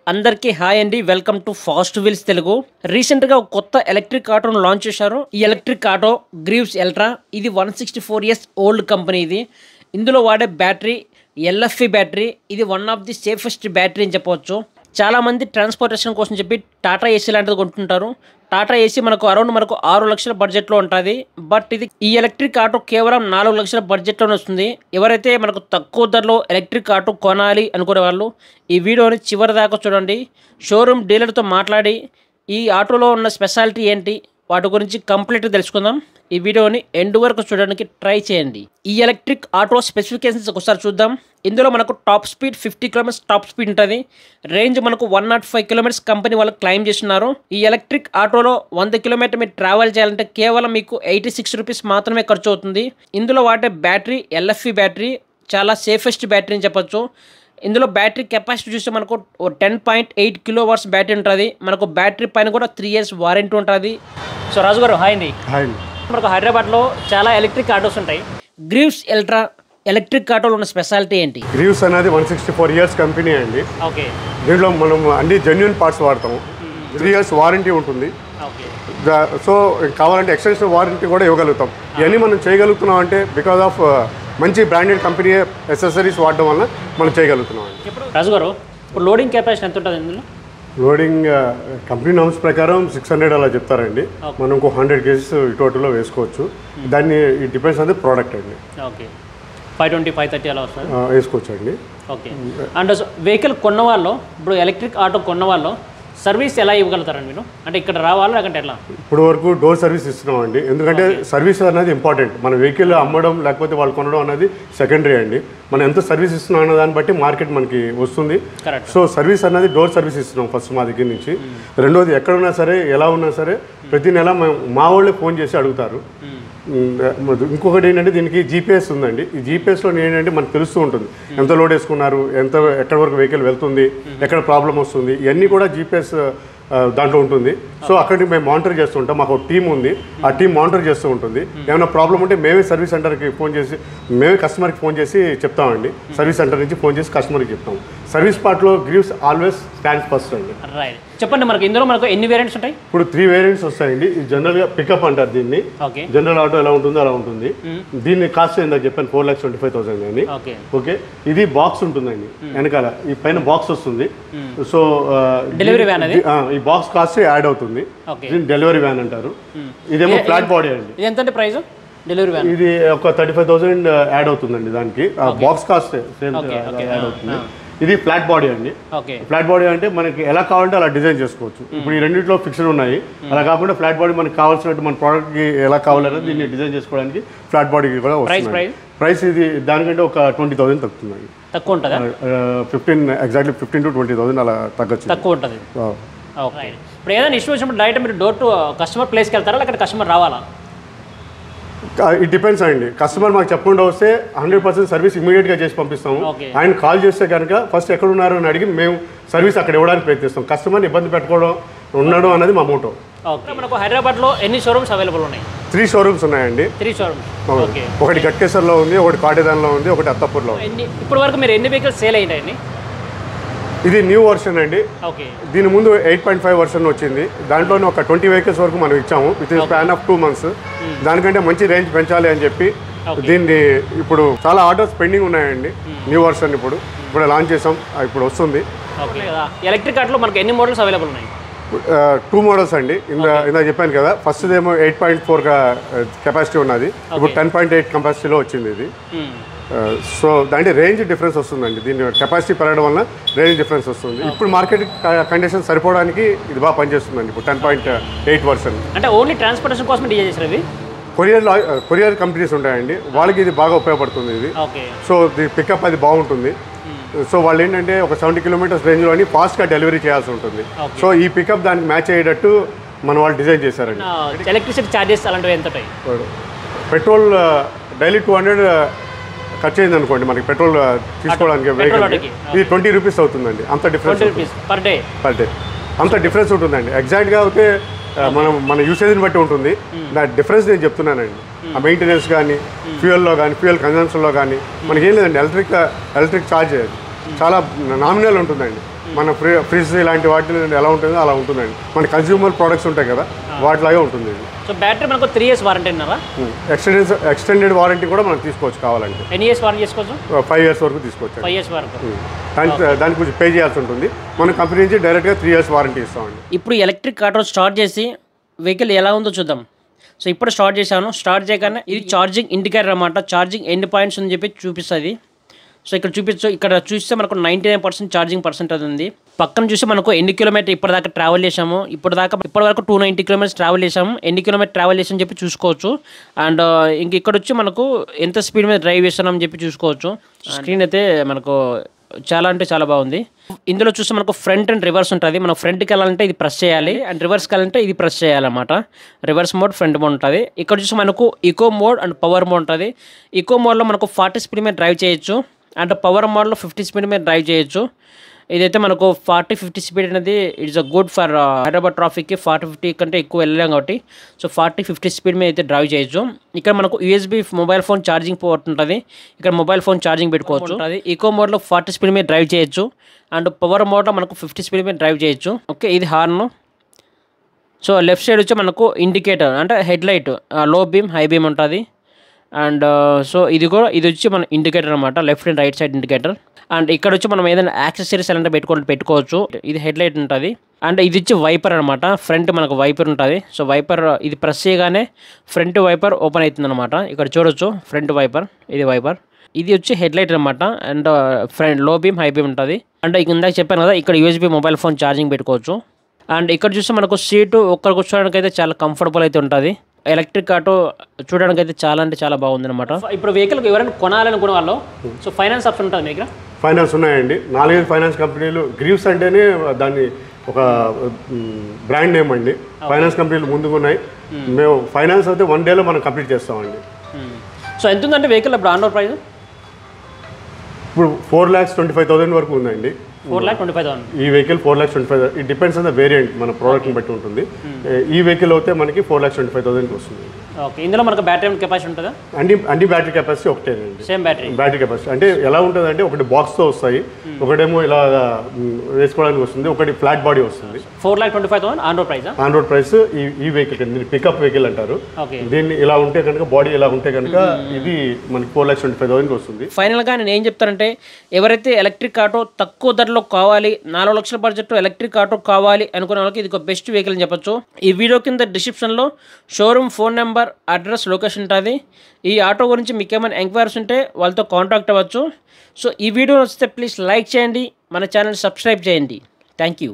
అందరికీ హాయ్ అండి, welcome to fast wheels Telugu. రీసెంట్గా ఒక కొత్త ఎలక్ట్రిక్ ఆటోను లాంచ్ చేశారు. ఈ ఎలక్ట్రిక్ ఆటో గ్రీవ్స్ ఎల్ట్రా. ఇది 164 years ఓల్డ్ కంపెనీ. ఇందులో వాడే బ్యాటరీ LFP బ్యాటరీ. ఇది one of the safest battery అని చెప్పవచ్చు. చాలామంది ట్రాన్స్పోర్టేషన్ కోసం చెప్పి టాటా ఏసీ లాంటిది కొంటుంటారు. టాటా ఏసీ మనకు 6 లక్షల బడ్జెట్లో ఉంటుంది. బట్ ఇది ఈ ఎలక్ట్రిక్ ఆటో కేవలం 4 లక్షల బడ్జెట్లోనే వస్తుంది. ఎవరైతే మనకు తక్కువ ధరలో ఎలక్ట్రిక్ ఆటో కొనాలి అనుకునే వాళ్ళు ఈ వీడియోని చివరి దాకా చూడండి. షోరూమ్ డీలర్తో మాట్లాడి ఈ ఆటోలో ఉన్న స్పెషాలిటీ ఏంటి, వాటి గురించి కంప్లీట్గా తెలుసుకుందాం. ఈ వీడియోని ఎండ్ వరకు చూడడానికి ట్రై చేయండి. ఈ ఎలక్ట్రిక్ ఆటో స్పెసిఫికేషన్స్ ఒకసారి చూద్దాం. ఇందులో మనకు top speed 50 km top speed ఉంటుంది. రేంజ్ మనకు 105 km కంపెనీ వాళ్ళు క్లైమ్ చేస్తున్నారు. ఈ ఎలక్ట్రిక్ ఆటోలో 100 km మీరు ట్రావెల్ చేయాలంటే కేవలం మీకు 86 రూపీస్ మాత్రమే ఖర్చు అవుతుంది. ఇందులో వాడే బ్యాటరీ LFP బ్యాటరీ చాలా సేఫెస్ట్ బ్యాటరీ అని చెప్పొచ్చు. ఇందులో బ్యాటరీ కెపాసిటీ చూస్తే మనకు 10.8 kW బ్యాటరీ ఉంటుంది. మనకు బ్యాటరీ పైన కూడా 3 years వారంటీ ఉంటుంది. సో రాజు గారు హాయ్ అండి. మనకు హైదరాబాద్లో చాలా ఎలక్ట్రిక్ ఆటోస్ ఉంటాయి. గ్రీవ్స్ ఎల్ట్రా ఎలక్ట్రిక్ ఆటోలో ఉన్న స్పెషాలిటీ ఏంటి? గ్రీవ్స్ అనేది 164 years కంపెనీ అండి. ఓకే, దీంట్లో మనం అన్ని జెన్యున్ పార్ట్స్ వాడతాము. 3 years వారంటీ ఉంటుంది. సో కావాలంటే ఎక్స్టెన్షన్ వారంటీ కూడా ఇవ్వగలుగుతాం. ఇవన్నీ మనం చేయగలుగుతున్నాం అంటే బికాస్ ఆఫ్ మంచి బ్రాండెడ్ కంపెనీ ఎక్సెసరీస్ వాడడం వల్ల మనం చేయగలుగుతున్నాం అండి. రాజు గారు, ఇప్పుడు లోడింగ్ కెపాసిటీ ఎంత ఉంటుంది ఇందులో? లోడింగ్ కంపెనీ నామ్స్ ప్రకారం 600 అలా చెప్తారండి. మనం ఇంకో 100 kgs టోటల్లో వేసుకోవచ్చు. దాన్ని it depends on the product అండి. ఓకే, 520, 530 అలా వస్తుంది వేసుకోవచ్చు అండి. ఓకే. అండ్ వెహికల్ కొన్న వాళ్ళు, ఇప్పుడు ఎలక్ట్రిక్ ఆటో కొన్న వాళ్ళు సర్వీస్ ఎలా ఇవ్వగలుగుతారండి మీరు? అంటే ఇక్కడ రావాలా లేకంటే ఎట్లా? ఇప్పుడు వరకు డోర్ సర్వీస్ ఇస్తున్నాం అండి. ఎందుకంటే సర్వీస్ అనేది ఇంపార్టెంట్. మన వెహికల్ అమ్మడం లేకపోతే వాళ్ళు కొనడం అనేది సెకండరీ అండి. మనం ఎంత సర్వీస్ ఇస్తున్నాం అన్న దాన్ని బట్టి మార్కెట్ మనకి వస్తుంది. సో సర్వీస్ అనేది డోర్ సర్వీస్ ఇస్తున్నాం ఫస్ట్ మా దగ్గర నుంచి. రెండోది ఎక్కడున్నా సరే ఎలా ఉన్నా సరే ప్రతి నెల మా వాళ్ళే ఫోన్ చేసి అడుగుతారు. ఇంకొకటి ఏంటంటే దీనికి GPS ఉందండి. ఈ GPSలో ఏంటంటే మనకు తెలుస్తూ ఉంటుంది ఎంత లోడ్ వేసుకున్నారు, ఎక్కడి వరకు వెహికల్ వెళ్తుంది, ఎక్కడ ప్రాబ్లం వస్తుంది, ఇవన్నీ కూడా GPS దాంట్లో ఉంటుంది. సో అక్కడికి మేము మానిటర్ చేస్తుంటాం. మాకు ఒక టీం ఉంది. ఆ టీం మానిటర్ చేస్తూ ఉంటుంది. ఏమైనా ప్రాబ్లం ఉంటే మేమే సర్వీస్ సెంటర్కి ఫోన్ చేసి మేమే కస్టమర్కి ఫోన్ చేసి చెప్తామండి. సర్వీస్ సెంటర్ నుంచి ఫోన్ చేసి కస్టమర్కి చెప్తాము. సర్వీస్ పార్ట్లో గ్రీవ్స్ ఆల్వేస్ స్టాండ్స్ ఫస్ట్ అండి. రైట్, చెప్పండి. మనకి ఇందులో మనకు ఎన్ని వేరియంట్స్ ఉంటాయి? ఇప్పుడు 3 వేరియంట్స్ వస్తాయండి. జనరల్గా పికప్ అంటారు దీన్ని. జనరల్ ఆటో ఎలా ఉంటుందో అలా ఉంటుంది. దీన్ని కాస్ట్ ఏందో చెప్పాను, 4,25,000 అని. ఓకే, ఇది బాక్స్ ఉంటుందండి వెనకాల. ఈ పైన బాక్స్ వస్తుంది. సో డెలివరీ వ్యాన్, ఈ బాక్స్ కాస్ట్ యాడ్ అవుతుంది. దీన్ని డెలివరీ వ్యాన్ అంటారు. ఇదేమో ఫ్లాట్ బాడీ అండి. ఇది ఎంత ప్రైస్? డెలివరీ వ్యాన్ ఇది ఒక 35,000 యాడ్ అవుతుందండి. దానికి బాక్స్ కాస్ట్ సేమ్ యాడ్ అవుతుంది. ఇది ఫ్లాట్ బాడీ అండి. ఫ్లాట్ బాడీ అంటే మనకి ఎలా కావాలంటే అలా డిజైన్ చేసుకోవచ్చు. ఇప్పుడు ఈ రెండింటిలో ఫిక్స్డ్ ఉన్నాయి. అలా కాకుండా ఫ్లాట్ బాడీ మనకి కావాల్సినట్టు మన ప్రోడక్ట్కి ఎలా కావాలనేది దీన్ని డిజైన్ చేసుకోవడానికి ఫ్లాట్ బాడీకి కూడా వస్తుంది. ప్రైస్ ఇది దానికంటే ఒక 20,000 తగ్గుతుందండి. తక్కువ ఉంటుంది. 15 to 20,000 అలా తగ్గచ్చు. తక్కువ ఉంటుంది. ఇప్పుడు ఏదైనా ఇష్యూ వచ్చినప్పుడు డైరెక్ట్ మీరు డోర్ టు కస్టమర్ ప్లేస్కి వెళ్తారా లేకపోతే కస్టమర్ రావాలా? ఇట్ డిపెండ్స్ అండి. కస్టమర్ మాకు చెప్పకుండా వస్తే 100% సర్వీస్ ఇమీడియట్గా చేసి పంపిస్తాము. ఆయన కాల్ చేస్తే కనుక ఫస్ట్ ఎక్కడ ఉన్నారు అని అడిగి మేము సర్వీస్ అక్కడ ఇవ్వడానికి ప్రయత్నిస్తాం. కస్టమర్ని ఇబ్బంది పెట్టుకోవడం ఉండడం అనేది మా మోటో. మనకు హైదరాబాద్లో ఎన్ని షోరూమ్స్ అవైలబుల్ ఉన్నాయి? 3 షోరూమ్స్ ఉన్నాయండి. 3 షోరూమ్స్. ఒకటి గట్కేసర్లో ఉంది, ఒకటి కాటేదాన్లో ఉంది, ఒకటి అత్తపూర్లో ఉంది. ఇప్పటి వరకు మీరు ఎన్ని వెహికల్స్ సేల్ అయ్యాయండి? ఇది న్యూ వర్షన్ అండి. దీని ముందు 8.5 వర్షన్ వచ్చింది. దాంట్లోనే ఒక 20 వెహికల్స్ వరకు మనం ఇచ్చాము with in span of 2 months. దానికంటే మంచి రేంజ్ పెంచాలి అని చెప్పి దీన్ని ఇప్పుడు చాలా ఆర్డర్స్ పెండింగ్ ఉన్నాయండి. న్యూ వర్షన్ ఇప్పుడు లాంచ్ చేసాం, ఇప్పుడు వస్తుంది. ఎలక్ట్రిక్ ఆటోలో మనకు ఎన్ని మోడల్స్ అవైలబుల్ ఉన్నాయి? 2 మోడల్స్ అండి. ఇందా చెప్పాను కదా, ఫస్ట్ ఏమో 8.4 కెపాసిటీ ఉన్నది. ఇప్పుడు 10.8 కెపాసిటీలో వచ్చింది ఇది. సో దాంట్లో రేంజ్ డిఫరెన్స్ వస్తుందండి. దీని కెపాసిటీ పెరగడం వల్ల రేంజ్ డిఫరెన్స్ వస్తుంది. ఇప్పుడు మార్కెట్ కండిషన్ సరిపోవడానికి ఇది బాగా పనిచేస్తుందండి. ఇప్పుడు 10.8 వర్షన్. అంటే ఓన్లీ ట్రాన్స్పోర్టేషన్ కోసం డిజైన్ చేశారు ఇది? కొరియర్ కంపెనీస్ ఉంటాయండి, వాళ్ళకి ఇది బాగా ఉపయోగపడుతుంది ఇది. సో దీని పికప్ అది బాగుంటుంది. సో వాళ్ళు ఏంటంటే ఒక 70 km రేంజ్లోని ఫాస్ట్గా డెలివరీ చేయాల్సి ఉంటుంది. సో ఈ పికప్ దానికి మ్యాచ్ అయ్యేటట్టు మన వాళ్ళు డిజైన్ చేశారండి. ఎలక్ట్రిసిటీ ఛార్జెస్ అలాంటివి ఎంత ఉంటాయి? పెట్రోల్ డైలీ 200 ఖర్చు అయింది అనుకోండి మనకి పెట్రోల్ తీసుకోవడానికి వెహికల్కి. ఇది 20 రూపీస్ అవుతుందండి. అంత డిఫరెన్స్ పర్ డే అంత డిఫరెన్స్ ఉంటుందండి. ఎగ్జాక్ట్గా అయితే మన యూసేజ్ని బట్టి ఉంటుంది. నా డిఫరెన్స్ నేను చెప్తున్నానండి. ఆ మెయింటెనెన్స్ కానీ, ఫ్యూయల్లో కానీ, ఫ్యూయల్ కన్జంప్షన్లో కానీ మనకి ఏం లేదండి. ఎలక్ట్రిక్ ఛార్జ్ చాలా నామినల్ ఉంటుందండి. మన ఫ్రిడ్జ్ ఇలాంటి వాటిలో ఎలా ఉంటుందో అలా ఉంటుందండి. మన కన్స్యూమర్ ప్రొడక్ట్స్ ఉంటాయి కదా వాటిలాగే ఉంటుంది. సో బ్యాటరీ మనకు 3 years వారంటీ అన్నారా? ఎక్స్టెండెడ్ వారంటీ కూడా మనం తీసుకోవచ్చు కావాలంటే. ఎన్ని ఇయర్స్ వారంటీ తీసుకోవచ్చు? 5 years వరకు తీసుకోవచ్చు. 5 years వరకు. దానికి కొంచెం పే చేయాల్సి ఉంటుంది. మన కంపెనీ నుంచి డైరెక్ట్గా 3 years వారంటీ ఇస్తామండి. ఇప్పుడు ఎలక్ట్రిక్ ఆటో స్టార్ట్ చేసి వెహికల్ ఎలా ఉందో చూద్దాం. సో ఇప్పుడు స్టార్ట్ చేశాను. స్టార్ట్ చేయగానే ఇది ఛార్జింగ్ ఇండికేటర్ అన్నమాట. ఛార్జింగ్ ఎండ్ పాయింట్స్ అని చెప్పి చూపిస్తుంది. సో ఇక్కడ ఇక్కడ చూస్తే మనకు 99% ఛార్జింగ్ పర్సెంటేజ్ ఉంది. పక్కన చూస్తే మనకు ఎన్ని కిలోమీటర్ ఇప్పటిదాకా ట్రావెల్ చేసాము, ఇప్పటివరకు 290 kilometers ట్రావెల్ చేసాము, ఎన్ని కిలోమీటర్ ట్రావెల్ చేసామని చెప్పి చూసుకోవచ్చు. అండ్ ఇంక ఇక్కడ వచ్చి మనకు ఎంత స్పీడ్ మీద డ్రైవ్ చేస్తున్నామని చెప్పి చూసుకోవచ్చు. స్క్రీన్ అయితే మనకు చాలా అంటే చాలా బాగుంది. ఇందులో చూస్తే మనకు ఫ్రంట్ అండ్ రివర్స్ ఉంటుంది. మనం ఫ్రంట్కి వెళ్ళాలంటే ఇది ప్రెస్ చేయాలి, అండ్ రివర్స్కి వెళ్ళాలంటే ఇది ప్రెస్ చేయాలన్నమాట. రివర్స్ మోడ్, ఫ్రంట్ మోడ్ ఉంటుంది. ఇక్కడ చూస్తే మనకు eco mode and power mode ఉంటుంది. ఈకో మోడ్లో మనకు 40 speed మీద డ్రైవ్ చేయొచ్చు, అండ్ పవర్ మోడ్లో 50 speed మీద డ్రైవ్ చేయొచ్చు. ఇదైతే మనకు 40-50 speed అనేది ఇట్స్ గుడ్ ఫర్ హైదరాబాద్ ట్రాఫిక్కి. 40-50 కంటే ఎక్కువ వెళ్ళలేం కాబట్టి సో 40-50 speed మీద అయితే డ్రైవ్ చేయొచ్చు. ఇక్కడ మనకు USB mobile phone charging port ఉంటుంది. ఇక్కడ మొబైల్ ఫోన్ ఛార్జింగ్ పెట్టుకోవచ్చు. అది ఈకో మోడ్లో 40 speed మీద డ్రైవ్ చేయొచ్చు, అండ్ పవర్ మోడ్లో మనకు 50 speed మీద డ్రైవ్ చేయొచ్చు. ఓకే, ఇది హార్న్. సో లెఫ్ట్ సైడ్ వచ్చి మనకు ఇండికేటర్ అంటే హెడ్ లైట్, లో బీమ్, హై బీమ్ ఉంటుంది. అండ్ సో ఇది వచ్చి మన ఇండికేటర్ అనమాట, left and right side indicator. And ఇక్కడ వచ్చి మనం ఏదైనా యాక్సెసరీస్ అలాంటి పెట్టుకోవచ్చు. ఇది హెడ్ లైట్ ఉంటుంది. అండ్ ఇది వచ్చి వైపర్ అనమాట. ఫ్రంట్ మనకు వైపర్ ఉంటుంది. సో వైపర్ ఇది ప్రెస్ చేయగానే ఫ్రంట్ వైపర్ ఓపెన్ అవుతుంది అనమాట. ఇక్కడ చూడొచ్చు ఫ్రంట్ వైపర్, ఇది వైపర్. ఇది వచ్చి హెడ్ లైట్ అనమాట. అండ్ ఫ్రంట్ లో బీమ్, హై బీమ్ ఉంటుంది. అండ్ ఇందాక చెప్పాను కదా, ఇక్కడ USB మొబైల్ ఫోన్ ఛార్జింగ్ పెట్టుకోవచ్చు. అండ్ ఇక్కడ చూస్తే మనకు సీటు ఒక్కరు కూర్చోడానికి అయితే చాలా కంఫర్టబుల్ అయితే ఉంటుంది. ఎలక్ట్రిక్ ఆటో చూడడానికి అయితే చాలా అంటే చాలా బాగుంది అనమాట. ఇప్పుడు వెహికల్ ఎవరైనా కొనాలనుకునే వాళ్ళు సో ఫైనాన్స్ ఆప్షన్ ఉంటుంది మీ దగ్గర? ఫైనాన్స్ ఉన్నాయండి. 4-5 ఫైనాన్స్ కంపెనీలు. గ్రీవ్స్ అంటేనే దాన్ని ఒక బ్రాండ్ నేమ్ అండి. ఫైనాన్స్ కంపెనీలు ముందుకు ఉన్నాయి. మేము ఫైనాన్స్ అయితే 1 dayలో మనం కంప్లీట్ చేస్తామండి. సో ఎంత ఉందంటే వెహికల్ ఇప్పుడు ఆన్ రోడ్ ప్రైస్? ఇప్పుడు 4,25,000 వరకు ఉందండి. 4,25,000 ఈ vehicle 4,25,000. It depends on the variant, మన ప్రోడక్ట్ని బట్టి ఉంటుంది. ఈ వెహికల్ అయితే మనకి 4,25,000 వస్తుంది. ఓకే, ఇందులో మనకు బ్యాటరీ కెపాసిటీ ఉంటుందా? అన్ని బ్యాటరీ కెపాసిటీ ఒకటేనండి. సేమ్ బ్యాటరీ కెపాసిటీ అంటే ఎలా ఉంటుంది అంటే ఒకటి బాక్స్తో వస్తాయి, ఒకటేమో ఇలా వేసుకోవడానికి వస్తుంది, ఒకటి ఫ్లాట్ బాడీ వస్తుంది. 4,25,000 on road price. On road price ఈ వెహికల్ దీన్ని పికప్ వెహికల్ అంటారు. దీన్ని ఇలా ఉంటే కనుక, బాడీ ఇలా ఉంటే కనుక ఇది మనకి 4,25,000 వస్తుంది. ఫైనల్గా నేను ఏం చెప్తానంటే, ఎవరైతే ఎలక్ట్రిక్ ఆటో తక్కువ ధరలో కావాలి, 4 లక్షల బడ్జెట్ ఎలక్ట్రిక్ ఆటో కావాలి అనుకునే వాళ్ళకి ఇది ఒక బెస్ట్ వెహికల్ అని చెప్పొచ్చు. ఈ వీడియో కింద డిస్క్రిప్షన్లో showroom phone number, address, location ఉంటుంది. ఈ ఆటో గురించి మీకు ఏమైనా ఎంక్వైరీస్ ఉంటే వాళ్ళతో కాంటాక్ట్ అవ్వచ్చు. సో ఈ వీడియో వస్తే ప్లీజ్ లైక్ చేయండి, మన ఛానల్ సబ్స్క్రైబ్ చేయండి. Thank you.